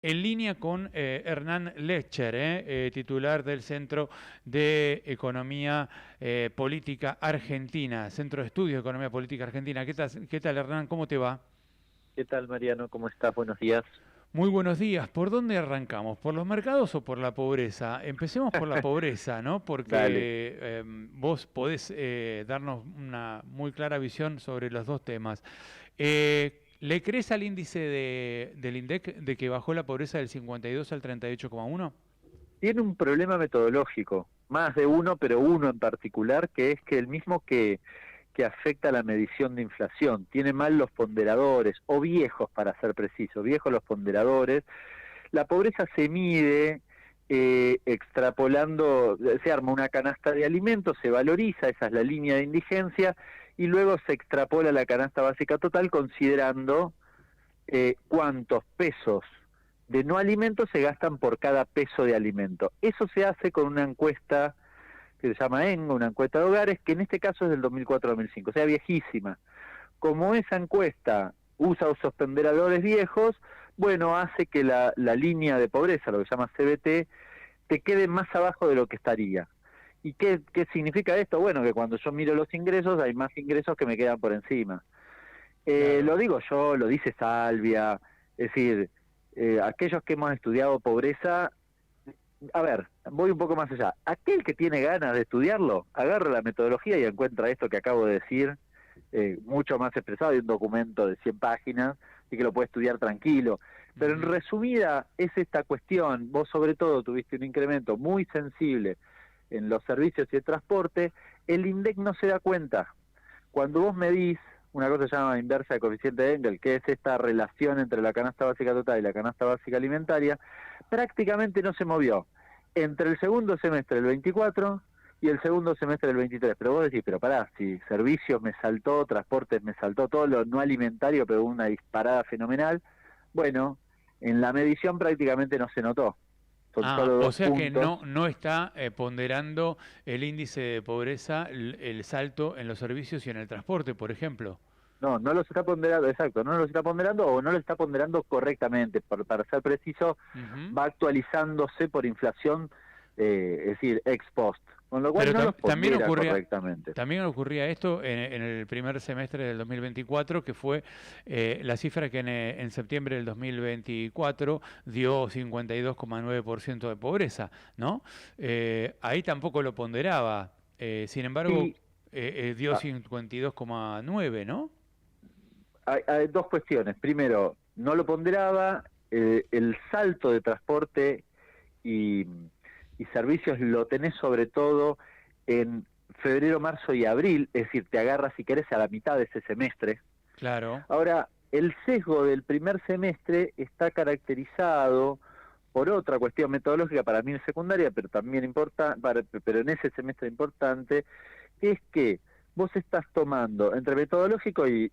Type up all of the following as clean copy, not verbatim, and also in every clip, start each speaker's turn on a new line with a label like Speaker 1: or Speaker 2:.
Speaker 1: En línea con Hernán Lecher, titular del Centro de Economía Política Argentina, Centro de Estudios de Economía Política Argentina. Qué tal, Hernán? ¿Cómo te va?
Speaker 2: ¿Qué tal, Mariano? ¿Cómo estás? Buenos días.
Speaker 1: Muy buenos días. ¿Por dónde arrancamos? ¿Por los mercados o por la pobreza? Empecemos por la pobreza, ¿no?
Speaker 2: Dale.
Speaker 1: Porque vos podés darnos una muy clara visión sobre los dos temas. ¿Le crees al índice del INDEC de que bajó la pobreza del 52 al 38,1?
Speaker 2: Tiene un problema metodológico, más de uno, pero uno en particular, que es que el mismo que afecta la medición de inflación. Tiene mal los ponderadores, o viejos para ser preciso, viejos los ponderadores. La pobreza se mide extrapolando, se arma una canasta de alimentos, se valoriza, esa es la línea de indigencia, y luego se extrapola la canasta básica total considerando cuántos pesos de no alimentos se gastan por cada peso de alimento. Eso se hace con una encuesta que se llama ENGO, una encuesta de hogares, que en este caso es del 2004-2005, o sea, viejísima. Como esa encuesta usa esos ponderadores viejos, bueno, hace que la línea de pobreza, lo que se llama CBT, te quede más abajo de lo que estaría. ¿Y qué significa esto? Bueno, que cuando yo miro los ingresos, hay más ingresos que me quedan por encima.
Speaker 1: Claro.
Speaker 2: Lo digo yo, lo dice Salvia, es decir, aquellos que hemos estudiado pobreza, a ver, voy un poco más allá. Aquel que tiene ganas de estudiarlo, agarra la metodología y encuentra esto que acabo de decir, mucho más expresado, de un documento de 100 páginas, y que lo puede estudiar tranquilo. Pero en
Speaker 1: Ujú.
Speaker 2: resumida es esta cuestión, vos sobre todo tuviste un incremento muy sensible en los servicios y el transporte, el INDEC no se da cuenta. Cuando vos medís una cosa que se llama inversa de coeficiente de Engel, que es esta relación entre la canasta básica total y la canasta básica alimentaria, prácticamente no se movió entre el segundo semestre del 24 y el segundo semestre del 23. Pero vos decís, pero pará, si servicios me saltó, transportes me saltó, todo lo no alimentario pegó una disparada fenomenal, bueno, en la medición prácticamente no se notó. Son
Speaker 1: Ah,
Speaker 2: solo
Speaker 1: o
Speaker 2: dos
Speaker 1: sea que
Speaker 2: puntos.
Speaker 1: no está ponderando el índice de pobreza, el salto en los servicios y en el transporte, por ejemplo.
Speaker 2: No, no los está ponderando, exacto, no los está ponderando o no los está ponderando correctamente. Para ser preciso,
Speaker 1: Ujú.
Speaker 2: va actualizándose por inflación, es decir, ex post, con lo cual
Speaker 1: Pero
Speaker 2: no los
Speaker 1: también
Speaker 2: pondera
Speaker 1: ocurría,
Speaker 2: correctamente.
Speaker 1: también ocurría esto en el primer semestre del 2024, que fue la cifra que en septiembre del 2024 dio 52,9% de pobreza, ¿no? Ahí tampoco lo ponderaba. Sin embargo,
Speaker 2: Sí,
Speaker 1: dio
Speaker 2: ah,
Speaker 1: 52,9, ¿no?
Speaker 2: hay dos cuestiones. Primero, no lo ponderaba, el salto de transporte y, y servicios lo tenés sobre todo en febrero, marzo y abril, es decir, te agarras si querés a la mitad de ese semestre.
Speaker 1: Claro.
Speaker 2: Ahora, el sesgo del primer semestre está caracterizado por otra cuestión metodológica para mí secundaria, pero también pero en ese semestre importante, que es que vos estás tomando, entre metodológico y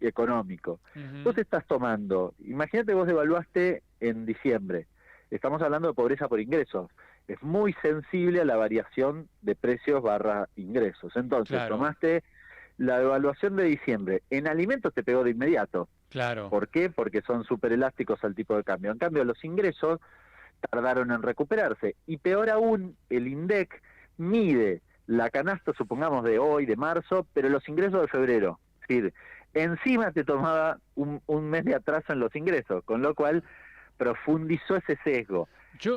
Speaker 2: económico, vos
Speaker 1: Ujú.
Speaker 2: estás tomando, imagínate vos evaluaste en diciembre, estamos hablando de pobreza por ingresos, es muy sensible a la variación de precios barra ingresos. Entonces,
Speaker 1: Claro,
Speaker 2: tomaste la evaluación de diciembre, en alimentos te pegó de inmediato.
Speaker 1: claro.
Speaker 2: ¿Por qué? Porque son súper elásticos al tipo de cambio. En cambio, los ingresos tardaron en recuperarse. Y peor aún, el INDEC mide la canasta, supongamos, de hoy, de marzo, pero los ingresos de febrero. Es decir, encima te tomaba un mes de atraso en los ingresos, con lo cual profundizó ese sesgo.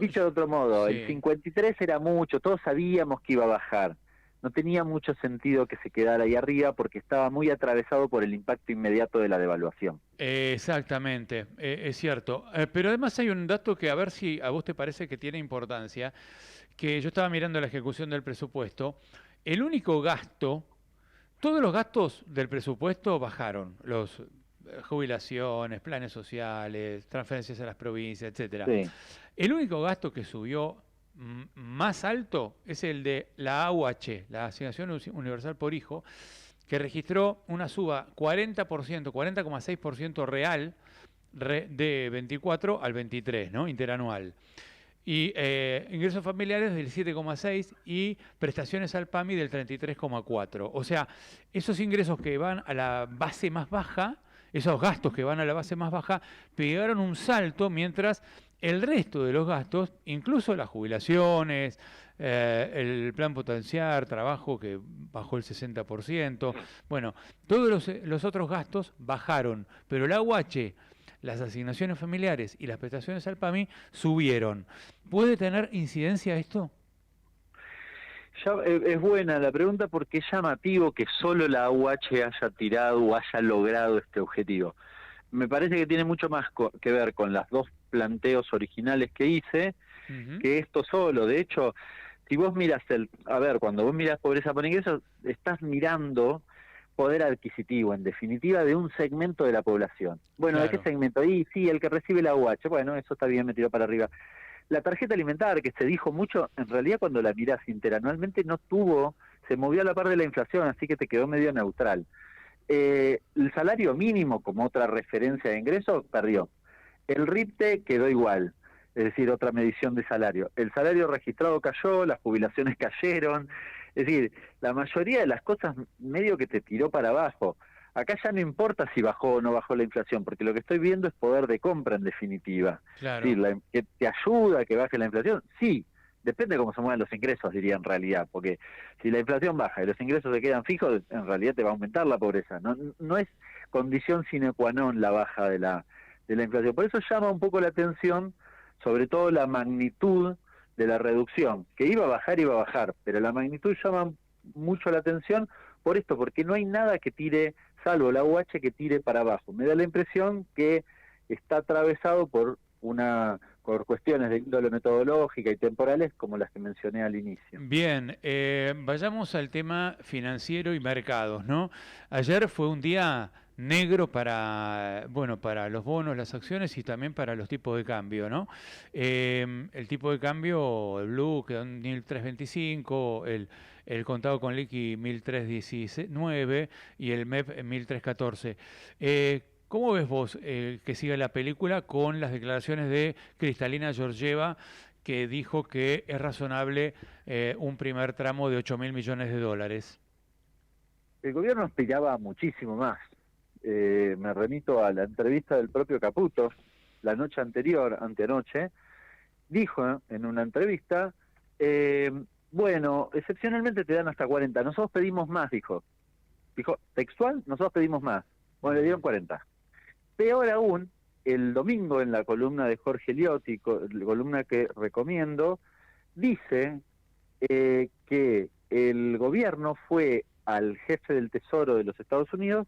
Speaker 2: Dicho de otro modo, el
Speaker 1: Sí.
Speaker 2: 53 era mucho, todos sabíamos que iba a bajar. No tenía mucho sentido que se quedara ahí arriba porque estaba muy atravesado por el impacto inmediato de la devaluación.
Speaker 1: Exactamente, es cierto. Pero además hay un dato que a ver si a vos te parece que tiene importancia, que yo estaba mirando la ejecución del presupuesto. El único gasto, todos los gastos del presupuesto bajaron, los jubilaciones, planes sociales, transferencias a las provincias, etcétera.
Speaker 2: Sí.
Speaker 1: El único gasto que subió más alto es el de la AUH, la Asignación Universal por Hijo, que registró una suba 40%, 40,6% real de 24 al 23, ¿no? Interanual. Y ingresos familiares del 7,6 y prestaciones al PAMI del 33,4. O sea, esos ingresos que van a la base más baja esos gastos que van a la base más baja pegaron un salto, mientras el resto de los gastos, incluso las jubilaciones, el plan potenciar, trabajo que bajó el 60%, bueno, todos los otros gastos bajaron, pero la UH, las asignaciones familiares y las prestaciones al PAMI subieron. ¿Puede tener incidencia esto?
Speaker 2: Es buena la pregunta porque es llamativo que solo la UH haya tirado o haya logrado este objetivo. Me parece que tiene mucho más que ver con los dos planteos originales que hice que esto solo. De hecho, si vos miras cuando vos miras pobreza por ingresos, estás mirando poder adquisitivo, en definitiva, de un segmento de la población. Bueno,
Speaker 1: Claro.
Speaker 2: ¿de qué segmento? Y sí, el que recibe la UH. Bueno, eso está bien, me tiró para arriba. La tarjeta alimentaria, que se dijo mucho, en realidad cuando la mirás interanualmente se movió a la par de la inflación, así que te quedó medio neutral. El salario mínimo, como otra referencia de ingresos, perdió. El RIPTE quedó igual, es decir, otra medición de salario. El salario registrado cayó, las jubilaciones cayeron, es decir, la mayoría de las cosas medio que te tiró para abajo. Acá ya no importa si bajó o no bajó la inflación, porque lo que estoy viendo es poder de compra en definitiva.
Speaker 1: Claro.
Speaker 2: Es decir, que te ayuda a que baje la inflación, sí, depende de cómo se muevan los ingresos, diría en realidad, porque si la inflación baja y los ingresos se quedan fijos, en realidad te va a aumentar la pobreza. No es condición sine qua non la baja de la inflación. Por eso llama un poco la atención, sobre todo la magnitud de la reducción, que iba a bajar, pero la magnitud llama mucho la atención por esto, porque no hay nada que tire, salvo la UH, que tire para abajo. Me da la impresión que está atravesado por cuestiones de índole metodológica y temporales como las que mencioné al inicio.
Speaker 1: Bien, vayamos al tema financiero y mercados, ¿no? Ayer fue un día negro para los bonos, las acciones y también para los tipos de cambio, ¿no? El tipo de cambio, el blue quedó en 1325, el contado con liqui 1319 y el MEP en 1314. ¿Cómo ves vos que siga la película con las declaraciones de Kristalina Georgieva, que dijo que es razonable un primer tramo de 8.000 millones de dólares?
Speaker 2: El gobierno aspiraba muchísimo más. Me remito a la entrevista del propio Caputo, la noche anterior, antenoche, dijo en una entrevista, bueno, excepcionalmente te dan hasta 40, nosotros pedimos más, dijo textual, nosotros pedimos más, bueno, le dieron 40. Peor aún, el domingo en la columna de Jorge Liotti, columna que recomiendo, dice que el gobierno fue al jefe del Tesoro de los Estados Unidos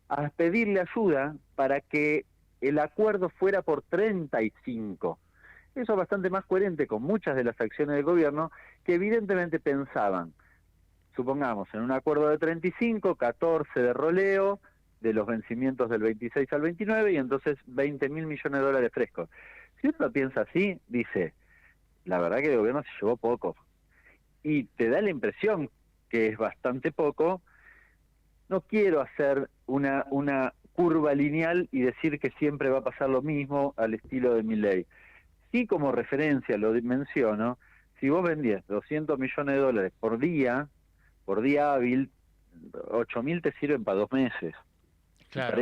Speaker 2: a pedirle ayuda para que el acuerdo fuera por 35. Eso es bastante más coherente con muchas de las acciones del gobierno que evidentemente pensaban, supongamos, en un acuerdo de 35, 14 de roleo, de los vencimientos del 26 al 29 y entonces 20.000 millones de dólares frescos. Si uno lo piensa así, dice, la verdad que el gobierno se llevó poco. Y te da la impresión que es bastante poco. No quiero hacer una curva lineal y decir que siempre va a pasar lo mismo al estilo de Milei. Sí, como referencia lo menciono, si vos vendías 200 millones de dólares por día hábil, 8.000 te sirven para 2 meses.
Speaker 1: Claro.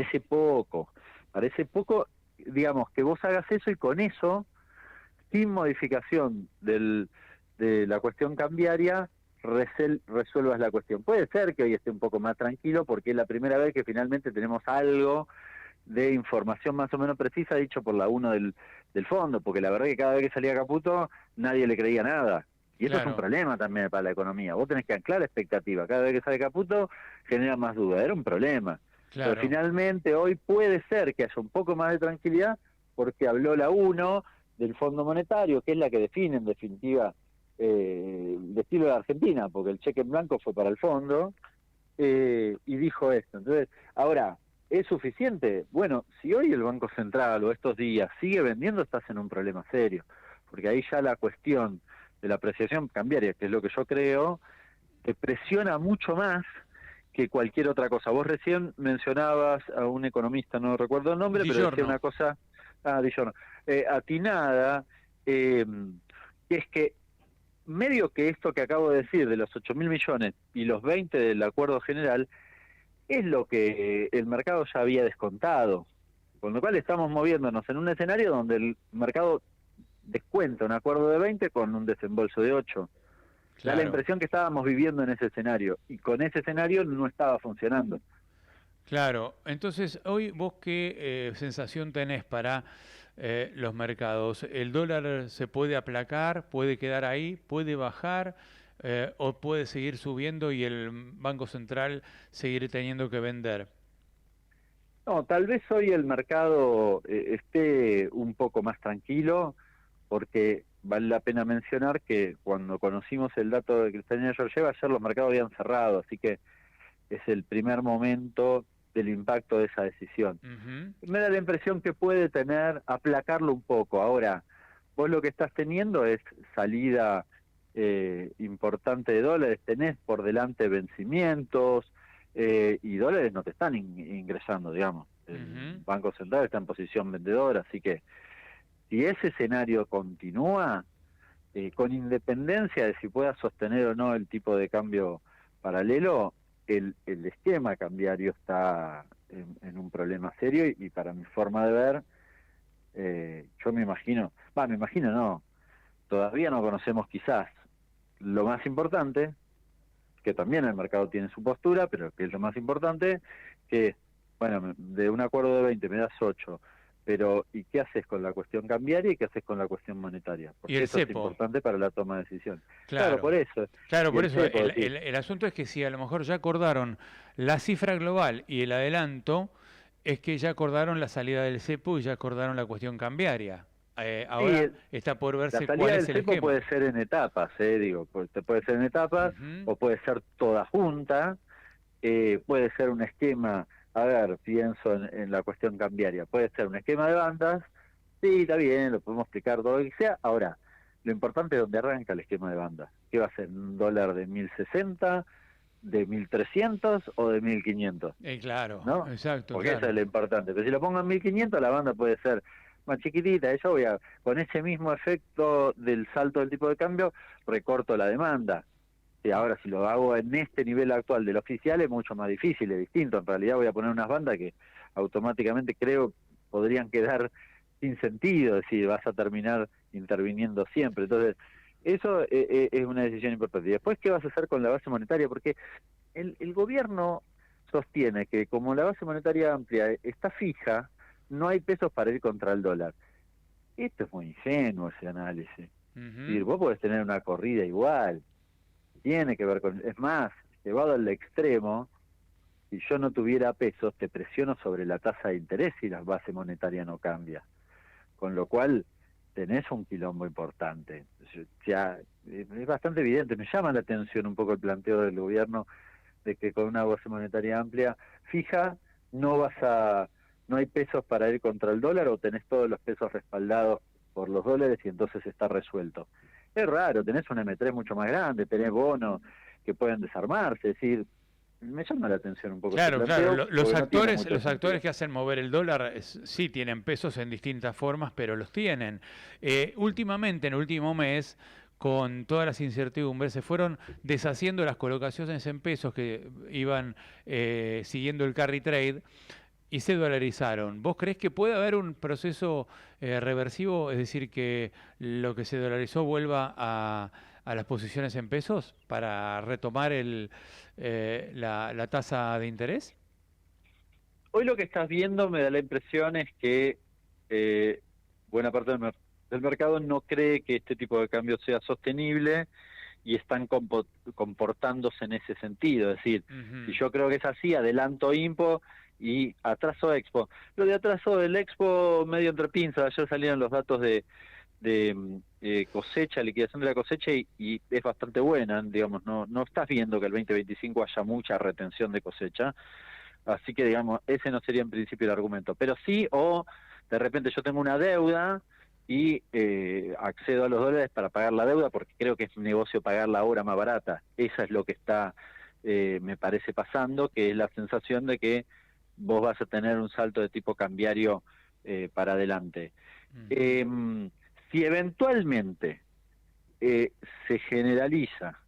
Speaker 2: Parece poco, digamos, que vos hagas eso y con eso, sin modificación de la cuestión cambiaria, resuelvas la cuestión. Puede ser que hoy esté un poco más tranquilo porque es la primera vez que finalmente tenemos algo de información más o menos precisa dicho por la UNO del fondo, porque la verdad que cada vez que salía Caputo nadie le creía nada. Y eso es un problema también para la economía. Vos tenés que anclar expectativa. Cada vez que sale Caputo genera más duda. Era un problema.
Speaker 1: Claro.
Speaker 2: Pero finalmente hoy puede ser que haya un poco más de tranquilidad porque habló la UNO del Fondo Monetario, que es la que define en definitiva el destino de la Argentina, porque el cheque en blanco fue para el fondo, y dijo esto. Entonces, ahora, ¿es suficiente? Bueno, si hoy el Banco Central o estos días sigue vendiendo, estás en un problema serio, porque ahí ya la cuestión de la apreciación cambiaria, que es lo que yo creo, te presiona mucho más que cualquier otra cosa. Vos recién mencionabas a un economista, no recuerdo el nombre,
Speaker 1: Di Giorno.
Speaker 2: pero decía una cosa, Di Giorno, atinada, que es que medio que esto que acabo de decir de los 8.000 millones y los 20 del acuerdo general es lo que el mercado ya había descontado, con lo cual estamos moviéndonos en un escenario donde el mercado descuenta un acuerdo de 20 con un desembolso de 8. Da la
Speaker 1: Claro,
Speaker 2: impresión que estábamos viviendo en ese escenario, y con ese escenario no estaba funcionando.
Speaker 1: claro. Entonces, hoy vos qué sensación tenés para los mercados. ¿El dólar se puede aplacar, puede quedar ahí, puede bajar o puede seguir subiendo y el Banco Central seguir teniendo que vender?
Speaker 2: No, tal vez hoy el mercado esté un poco más tranquilo, porque vale la pena mencionar que cuando conocimos el dato de Cristalina Georgieva, ayer los mercados habían cerrado, así que es el primer momento del impacto de esa decisión.
Speaker 1: Ujú.
Speaker 2: Me da la impresión que puede tener, aplacarlo un poco. Ahora, vos lo que estás teniendo es salida importante de dólares, tenés por delante vencimientos, y dólares no te están ingresando, digamos. El
Speaker 1: Ujú.
Speaker 2: Banco Central está en posición vendedora, así que si ese escenario continúa, con independencia de si pueda sostener o no el tipo de cambio paralelo, el esquema cambiario está en un problema serio, y para mi forma de ver, yo me imagino, me imagino no, todavía no conocemos quizás lo más importante, que también el mercado tiene su postura, pero que es lo más importante, que, bueno, de un acuerdo de 20 me das 8, pero ¿y qué haces con la cuestión cambiaria y qué haces con la cuestión monetaria?
Speaker 1: Y
Speaker 2: Porque
Speaker 1: el
Speaker 2: eso es
Speaker 1: cepo,
Speaker 2: importante para la toma de decisiones. Claro,
Speaker 1: claro.
Speaker 2: por eso.
Speaker 1: Claro,
Speaker 2: Y
Speaker 1: por
Speaker 2: el
Speaker 1: eso
Speaker 2: cepo, decís,
Speaker 1: el asunto es que si a lo mejor ya acordaron la cifra global y el adelanto, es que ya acordaron la salida del cepo y ya acordaron la cuestión cambiaria.
Speaker 2: sí,
Speaker 1: Ahora está por
Speaker 2: la
Speaker 1: verse cuál
Speaker 2: salida
Speaker 1: es
Speaker 2: del
Speaker 1: el
Speaker 2: cepo
Speaker 1: esquema.
Speaker 2: puede ser en etapas, digo, puede ser en etapas,
Speaker 1: Ujú.
Speaker 2: o puede ser toda junta, puede ser un esquema, a ver, pienso en la cuestión cambiaria, puede ser un esquema de bandas, sí, está bien, lo podemos explicar todo lo que sea. Ahora, lo importante es dónde arranca el esquema de bandas. ¿Qué va a ser? ¿Un dólar de 1060, de 1300 o de 1500?
Speaker 1: Claro,
Speaker 2: ¿No?
Speaker 1: exacto,
Speaker 2: Porque eso es
Speaker 1: claro.
Speaker 2: lo importante. Pero si lo pongo en 1500, la banda puede ser más chiquitita. Yo voy a, con ese mismo efecto del salto del tipo de cambio, recorto la demanda. Y ahora, si lo hago en este nivel actual del oficial, es mucho más difícil, es distinto. En realidad voy a poner unas bandas que automáticamente creo podrían quedar sin sentido, es decir, vas a terminar interviniendo siempre. Entonces, eso es una decisión importante. Y después, ¿qué vas a hacer con la base monetaria? Porque el gobierno sostiene que como la base monetaria amplia está fija, no hay pesos para ir contra el dólar. Esto es muy ingenuo, ese análisis. Es
Speaker 1: Ujú.
Speaker 2: decir, vos podés tener una corrida igual, tiene que ver con, es más, llevado al extremo, si yo no tuviera pesos, te presiono sobre la tasa de interés y la base monetaria no cambia. Con lo cual, tenés un quilombo importante. Ya, es bastante evidente, me llama la atención un poco el planteo del gobierno de que con una base monetaria amplia fija no vas a, no hay pesos para ir contra el dólar, o tenés todos los pesos respaldados por los dólares y entonces está resuelto. Es raro, tenés un M3 mucho más grande, tenés bonos que pueden desarmarse, es decir, me llama la atención un poco ese
Speaker 1: Claro, claro.
Speaker 2: planteo porque no tiene mucho
Speaker 1: Los actores
Speaker 2: sentido.
Speaker 1: que hacen mover el dólar sí tienen pesos en distintas formas, pero los tienen. Últimamente, en el último mes, con todas las incertidumbres, se fueron deshaciendo las colocaciones en pesos que iban siguiendo el carry trade y se dolarizaron. ¿Vos creés que puede haber un proceso reversivo, es decir, que lo que se dolarizó vuelva a las posiciones en pesos para retomar la tasa de interés?
Speaker 2: Hoy lo que estás viendo me da la impresión es que eh, buena parte del mercado no cree que este tipo de cambio sea sostenible, y están comportándose en ese sentido. Es decir, si
Speaker 1: Ujú.
Speaker 2: yo creo que es así, adelanto Impo y atraso Expo. Lo de atraso del Expo medio entre pinzas, ayer salieron los datos de cosecha, liquidación de la cosecha, y es bastante buena, digamos, no estás viendo que el 2025 haya mucha retención de cosecha, así que digamos, ese no sería en principio el argumento, pero sí, o de repente yo tengo una deuda y accedo a los dólares para pagar la deuda porque creo que es un negocio pagarla ahora más barata. Esa es lo que está, me parece, pasando, que es la sensación de que vos vas a tener un salto de tipo cambiario para adelante.
Speaker 1: Ujú.
Speaker 2: Si eventualmente se generaliza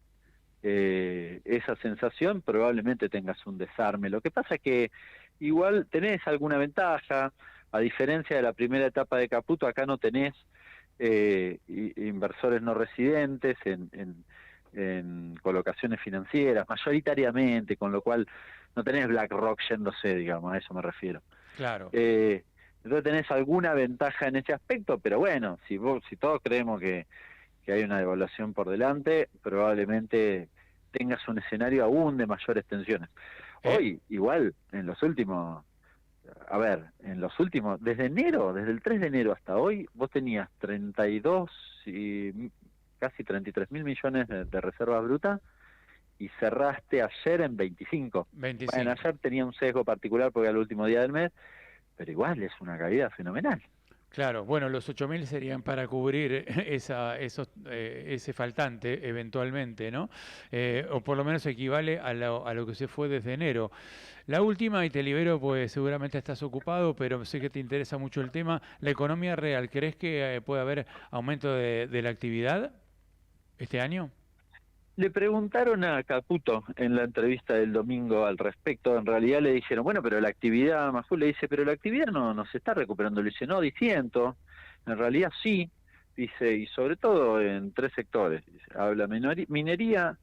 Speaker 2: esa sensación, probablemente tengas un desarme. Lo que pasa es que igual tenés alguna ventaja, a diferencia de la primera etapa de Caputo, acá no tenés inversores no residentes en colocaciones financieras, mayoritariamente, con lo cual no tenés BlackRock yéndose, digamos, a eso me refiero.
Speaker 1: Claro.
Speaker 2: Entonces tenés alguna ventaja en ese aspecto, pero bueno, si todos creemos que hay una devaluación por delante, probablemente tengas un escenario aún de mayores tensiones. Hoy, igual, desde enero, desde el 3 de enero hasta hoy, vos tenías 32 y casi 33.000 millones de reservas brutas y cerraste ayer en 25.
Speaker 1: 25.
Speaker 2: Bueno, ayer tenía un sesgo particular porque era el último día del mes, pero igual es una caída fenomenal.
Speaker 1: Claro, bueno, los 8.000 serían para cubrir ese faltante eventualmente, ¿no? O por lo menos equivale a lo que se fue desde enero. La última, y te libero, pues seguramente estás ocupado, pero sé que te interesa mucho el tema. La economía real, ¿crees que puede haber aumento de la actividad este año?
Speaker 2: Le preguntaron a Caputo en la entrevista del domingo al respecto, en realidad le dijeron, bueno, pero la actividad, Majul le dice, pero la actividad no se está recuperando, le dice, no, diciendo, en realidad sí, dice, y sobre todo en 3 sectores, dice, habla minería,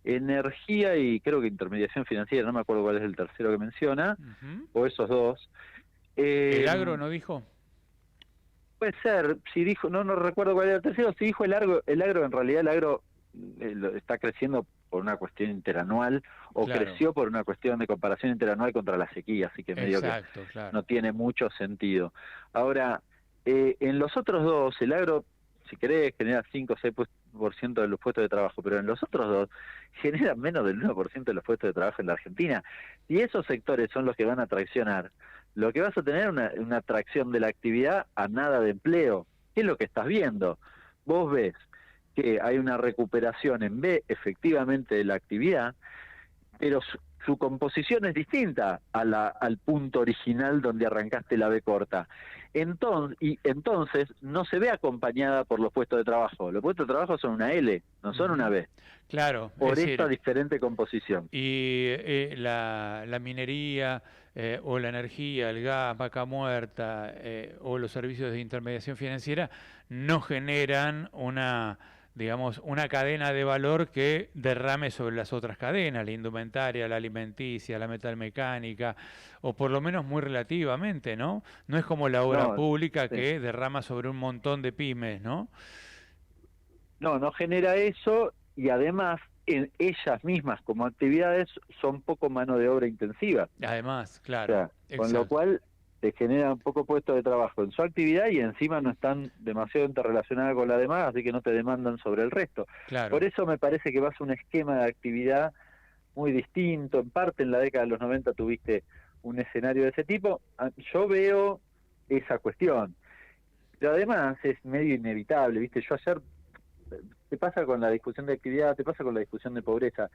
Speaker 2: energía y creo que intermediación financiera, no me acuerdo cuál es el tercero que menciona,
Speaker 1: Ujú.
Speaker 2: o esos dos.
Speaker 1: ¿El agro no dijo?
Speaker 2: Puede ser, si dijo, no recuerdo cuál era el tercero, si dijo el agro en realidad el agro está creciendo por una cuestión interanual o
Speaker 1: Claro,
Speaker 2: creció por una cuestión de comparación interanual contra la sequía, así que medio que
Speaker 1: exacto, claro.
Speaker 2: no tiene mucho sentido. Ahora, en los otros dos, el agro, si querés, genera 5 o 6% de los puestos de trabajo, pero en los otros dos generan menos del 1% de los puestos de trabajo en la Argentina. Y esos sectores son los que van a traccionar. Lo que vas a tener una atracción de la actividad a nada de empleo. ¿Qué es lo que estás viendo? Vos ves que hay una recuperación en B, efectivamente, de la actividad, pero su composición es distinta al punto original donde arrancaste la B corta. Entonces no se ve acompañada por los puestos de trabajo. Los puestos de trabajo son una L, no son una B.
Speaker 1: Claro,
Speaker 2: Por
Speaker 1: es
Speaker 2: esta
Speaker 1: decir,
Speaker 2: diferente composición.
Speaker 1: y la minería o la energía, el gas, vaca muerta o los servicios de intermediación financiera no generan digamos, una cadena de valor que derrame sobre las otras cadenas, la indumentaria, la alimenticia, la metalmecánica, o por lo menos muy relativamente, ¿no? No es como la obra
Speaker 2: No,
Speaker 1: pública
Speaker 2: sí.
Speaker 1: que derrama sobre un montón de pymes, ¿no?
Speaker 2: No genera eso y además ellas mismas como actividades son poco mano de obra intensiva.
Speaker 1: Además,
Speaker 2: O
Speaker 1: claro,
Speaker 2: sea, con lo
Speaker 1: exacto.
Speaker 2: cual te generan poco puesto de trabajo en su actividad y encima no están demasiado interrelacionadas con la demás, así que no te demandan sobre el resto. Por
Speaker 1: Claro.
Speaker 2: eso me parece que vas a un esquema de actividad muy distinto. En parte en la década de los 90 tuviste un escenario de ese tipo. Yo veo esa cuestión. Pero además es medio inevitable, ¿viste? Yo ayer, te pasa con la discusión de actividad, te pasa con la discusión de pobreza.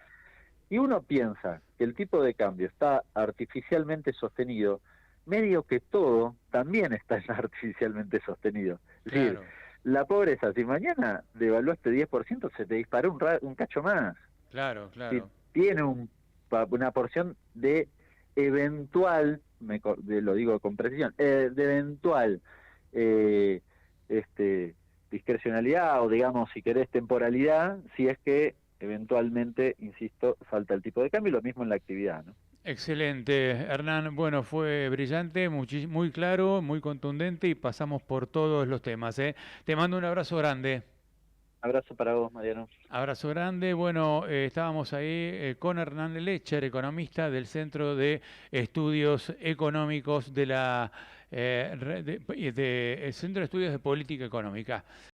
Speaker 2: Y uno piensa que el tipo de cambio está artificialmente sostenido, medio que todo también está artificialmente sostenido. Es decir,
Speaker 1: Claro,
Speaker 2: la pobreza, si mañana devaluaste 10%, se te disparó un cacho más.
Speaker 1: claro,
Speaker 2: Si
Speaker 1: claro.
Speaker 2: tiene una porción de eventual, lo digo con precisión, de eventual eh, discrecionalidad o digamos, si querés, temporalidad, si es que eventualmente, insisto, falta el tipo de cambio y lo mismo en la actividad, ¿no?
Speaker 1: Excelente, Hernán. Bueno, fue brillante, muy claro, muy contundente y pasamos por todos los temas, ¿eh? Te mando un abrazo grande.
Speaker 2: Abrazo para vos, Mariano.
Speaker 1: Abrazo grande. Bueno, estábamos ahí con Hernán Lecher, economista del Centro de Estudios Económicos de el Centro de Estudios de Política Económica.